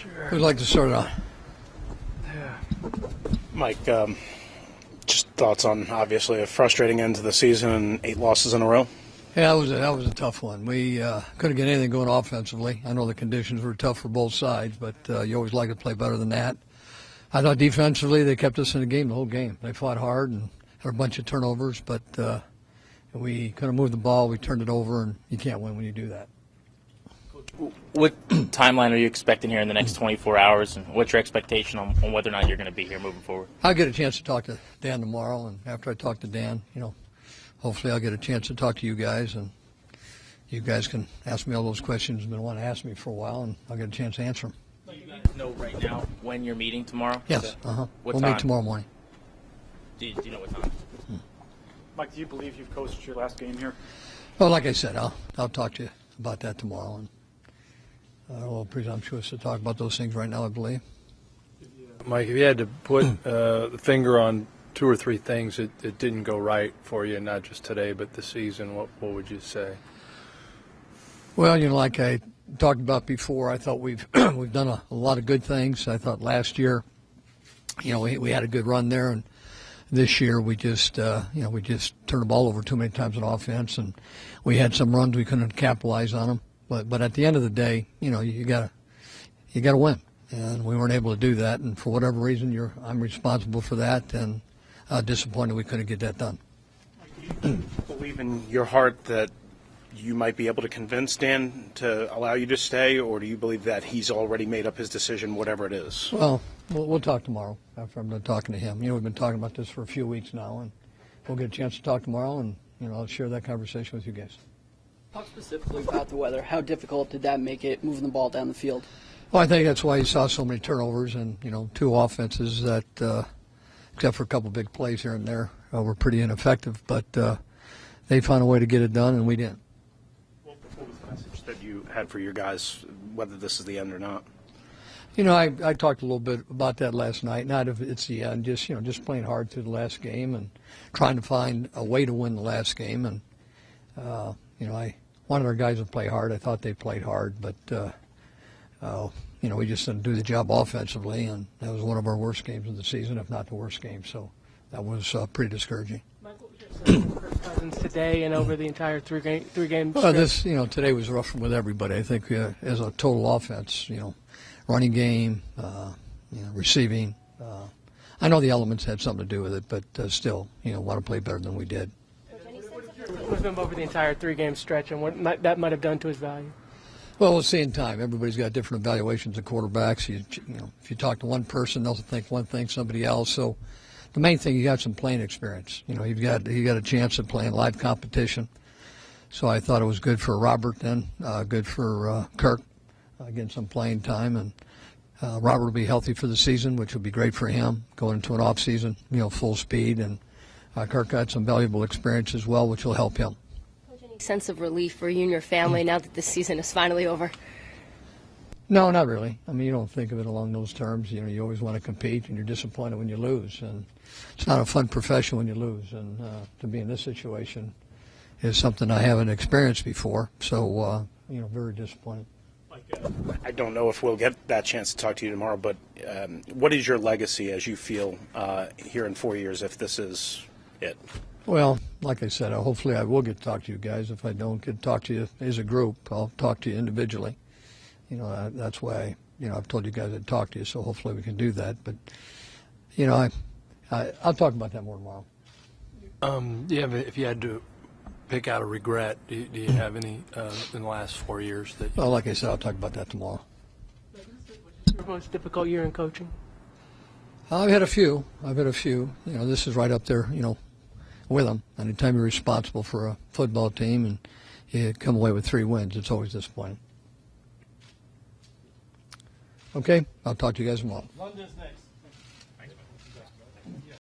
Sure. Who'd like to start on? Yeah. Mike, just thoughts on obviously a frustrating end to the season and 8 losses in a row? Yeah, that was a tough one. We couldn't get anything going offensively. I know the conditions were tough for both sides, but you always like to play better than that. I thought defensively they kept us in the game the whole game. They fought hard and had a bunch of turnovers, but we couldn't move the ball. We turned it over, and you can't win when you do that. What timeline are you expecting here in the next 24 hours, and what's your expectation on whether or not you're going to be here moving forward? I'll get a chance to talk to Dan tomorrow, and after I talk to Dan, hopefully I'll get a chance to talk to you guys, and you guys can ask me all those questions you've been wanting to ask me for a while, and I'll get a chance to answer them. Do you guys know right now when you're meeting tomorrow? Yes, What we'll time? meet tomorrow morning. Do you know what time? Mike, do you believe you've coached your last game here? Well, like I said, I'll talk to you about that tomorrow, and a little presumptuous to talk about those things right now, I believe. Mike, if you had to put the finger on 2 or 3 things that didn't go right for you, not just today but the season, what would you say? Well, like I talked about before, I thought we've done a lot of good things. I thought last year, we had a good run there, and this year we just turned the ball over too many times on offense, and we had some runs we couldn't capitalize on them. But at the end of the day, you gotta win, and we weren't able to do that. And for whatever reason, I'm responsible for that, and disappointed we couldn't get that done. Do you believe in your heart that you might be able to convince Dan to allow you to stay, or do you believe that he's already made up his decision, whatever it is? Well, we'll talk tomorrow after I'm done talking to him. We've been talking about this for a few weeks now, and we'll get a chance to talk tomorrow, and I'll share that conversation with you guys. Talk specifically about the weather. How difficult did that make it moving the ball down the field? Well, I think that's why you saw so many turnovers and, 2 offenses that, except for a couple big plays here and there, were pretty ineffective. But they found a way to get it done, and we didn't. What was the message that you had for your guys, whether this is the end or not? I talked a little bit about that last night. Not if it's the end, just playing hard through the last game and trying to find a way to win the last game. And, I wanted our guys to play hard. I thought they played hard, but, we just didn't do the job offensively, and that was one of our worst games of the season, if not the worst game. So that was pretty discouraging. Mike, what was your sense of Kirk Cousins today and over the entire three game Well, today was rough with everybody. I think as a total offense, running game, receiving. I know the elements had something to do with it, but still, want to play better than we did. With him over the entire 3-game stretch and what that might have done to his value? Well, we'll see in time. Everybody's got different evaluations of quarterbacks. If you talk to one person, they'll think one thing, somebody else. So the main thing, you got some playing experience. You've got a chance at playing live competition. So I thought it was good for Robert and good for Kirk getting some playing time. And Robert will be healthy for the season, which will be great for him going into an off season, full speed. And Kirk got some valuable experience as well, which will help him. Coach, any sense of relief for you and your family now that this season is finally over? No, not really. You don't think of it along those terms. You always want to compete, and you're disappointed when you lose. And it's not a fun profession when you lose. And to be in this situation is something I haven't experienced before. So, very disappointed. I don't know if we'll get that chance to talk to you tomorrow, but what is your legacy as you feel here in 4 years, if this is it? Well, like I said, hopefully I will get to talk to you guys. If I don't get to talk to you as a group, I'll talk to you individually. That's why, I've told you guys I'd talk to you, so hopefully we can do that. But, I'll talk about that more tomorrow. If you had to pick out a regret, do you have any in the last 4 years? Well, like I said, I'll talk about that tomorrow. What's your most difficult year in coaching? I've had a few. This is right up there, with them. Anytime you're responsible for a football team and you come away with 3 wins, it's always disappointing. Okay, I'll talk to you guys tomorrow. London's next.